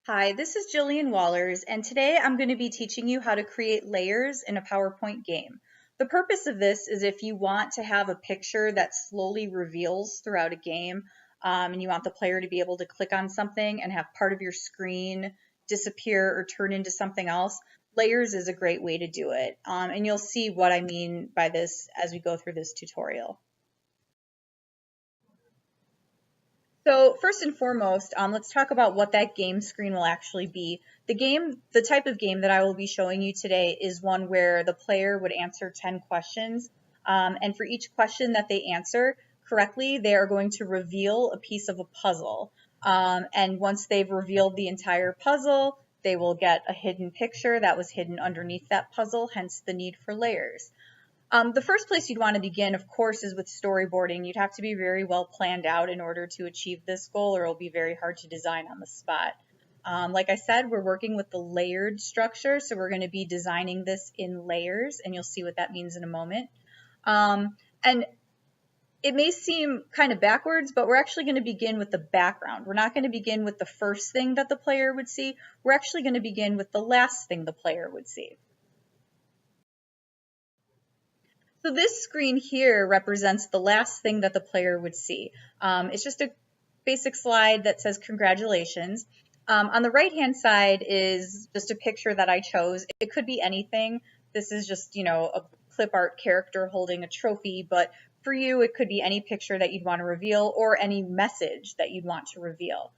Hi, this is Jillian Wallers, and today I'm going to be teaching you how to create layers in a PowerPoint game. The purpose of this is if you want to have a picture that slowly reveals throughout a game, and you want the player to be able to click on something and have part of your screen disappear or turn into something else, layers is a great way to do it. And you'll see what I mean by this as we go through this tutorial. So first and foremost, let's talk about what that game screen will actually be. The type of game that I will be showing you today is one where the player would answer 10 questions. And for each question that they answer correctly, they are going to reveal a piece of a puzzle. And once they've revealed the entire puzzle, they will get a hidden picture that was hidden underneath that puzzle, hence the need for layers. The first place you'd want to begin, of course, is with storyboarding. You'd have to be very well planned out in order to achieve this goal, or it'll be very hard to design on the spot. Like I said, we're working with the layered structure, so we're going to be designing this in layers, and you'll see what that means in a moment. And it may seem kind of backwards, but we're actually going to begin with the background. We're not going to begin with the first thing that the player would see. We're actually going to begin with the last thing the player would see. So this screen here represents the last thing that the player would see. It's just a basic slide that says congratulations. On the right-hand side is just a picture that I chose. It could be anything. This is just, a clip art character holding a trophy, but for you, it could be any picture that you'd want to reveal or any message that you'd want to reveal.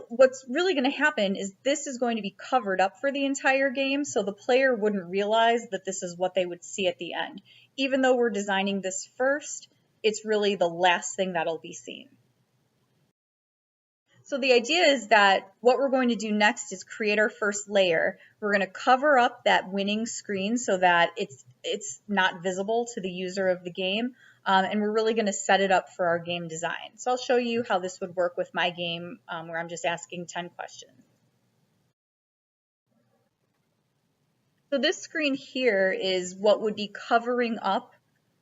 What's really going to happen is this is going to be covered up for the entire game, so the player wouldn't realize that this is what they would see at the end. Even though we're designing this first, it's really the last thing that'll be seen. So the idea is that what we're going to do next is create our first layer. We're going to cover up that winning screen so that it's not visible to the user of the game. And we're really going to set it up for our game design. So I'll show you how this would work with my game where I'm just asking 10 questions. So this screen here is what would be covering up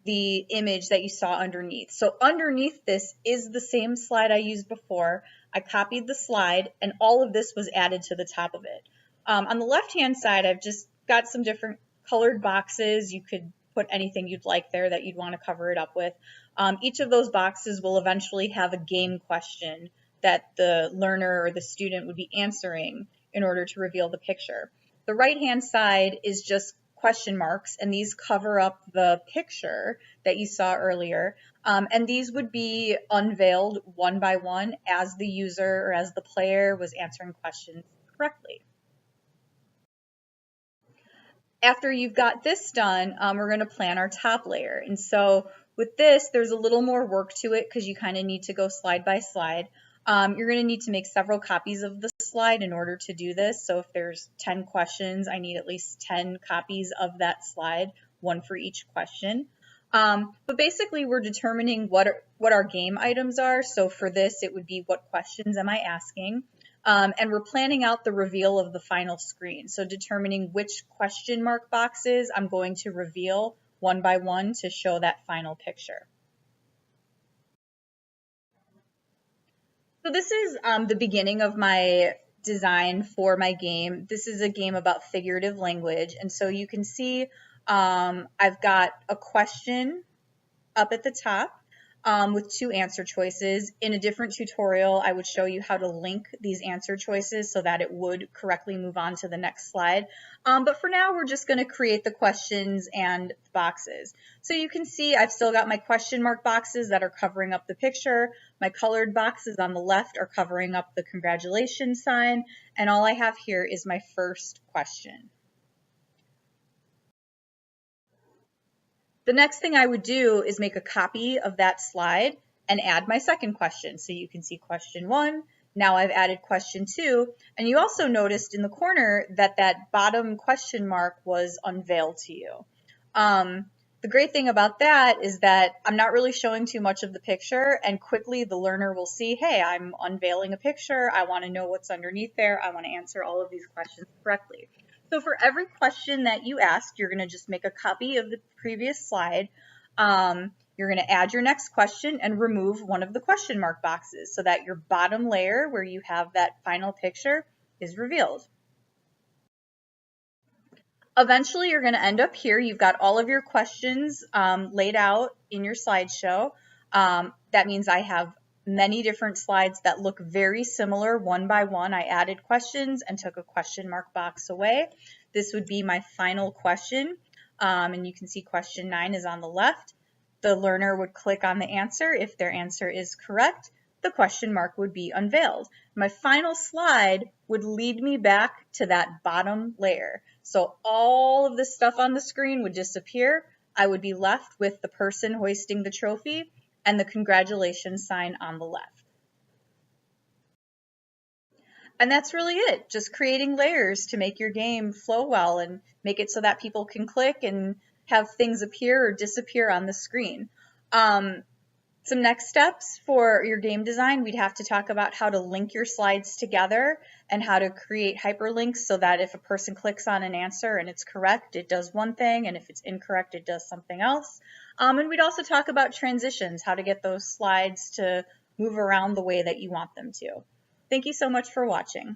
the image that you saw underneath. So underneath this is the same slide I used before. I copied the slide and all of this was added to the top of it. On the left-hand side, I've just got some different colored boxes. You could put anything you'd like there that you'd want to cover it up with. Each of those boxes will eventually have a game question that the learner or the student would be answering in order to reveal the picture. The right-hand side is just question marks, and these cover up the picture that you saw earlier. And these would be unveiled one by one as the user or as the player was answering questions correctly. After you've got this done, we're going to plan our top layer. And so with this, there's a little more work to it because you kind of need to go slide by slide. You're going to need to make several copies of the slide in order to do this. So if there's 10 questions, I need at least 10 copies of that slide, one for each question. But basically, we're determining what our game items are. So for this, it would be what questions am I asking? And we're planning out the reveal of the final screen. So determining which question mark boxes I'm going to reveal one by one to show that final picture. So this is the beginning of my design for my game. This is a game about figurative language. And so you can see I've got a question up at the top with 2 answer choices. In a different tutorial, I would show you how to link these answer choices so that it would correctly move on to the next slide. But for now, we're just going to create the questions and boxes. So you can see I've still got my question mark boxes that are covering up the picture. My colored boxes on the left are covering up the congratulations sign. And all I have here is my first question. The next thing I would do is make a copy of that slide and add my second question. So you can see question 1. Now I've added question 2. And you also noticed in the corner that that bottom question mark was unveiled to you. The great thing about that is that I'm not really showing too much of the picture, and quickly the learner will see, hey, I'm unveiling a picture. I want to know what's underneath there. I want to answer all of these questions correctly. So for every question that you ask, you're going to just make a copy of the previous slide, You're going to add your next question and remove one of the question mark boxes so that your bottom layer where you have that final picture is revealed. Eventually, you're going to end up here. You've got all of your questions laid out in your slideshow. That means I have many different slides that look very similar one by one. I added questions and took a question mark box away. This would be my final question, and you can see question 9 is on the left. The learner would click on the answer. If their answer is correct, the question mark would be unveiled. My final slide would lead me back to that bottom layer. So all of this stuff on the screen would disappear. I would be left with the person hoisting the trophy and the congratulations sign on the left. And that's really it, just creating layers to make your game flow well and make it so that people can click and have things appear or disappear on the screen. Some next steps for your game design, we'd have to talk about how to link your slides together and how to create hyperlinks so that if a person clicks on an answer and it's correct, it does one thing, and if it's incorrect, it does something else. And we'd also talk about transitions, how to get those slides to move around the way that you want them to. Thank you so much for watching.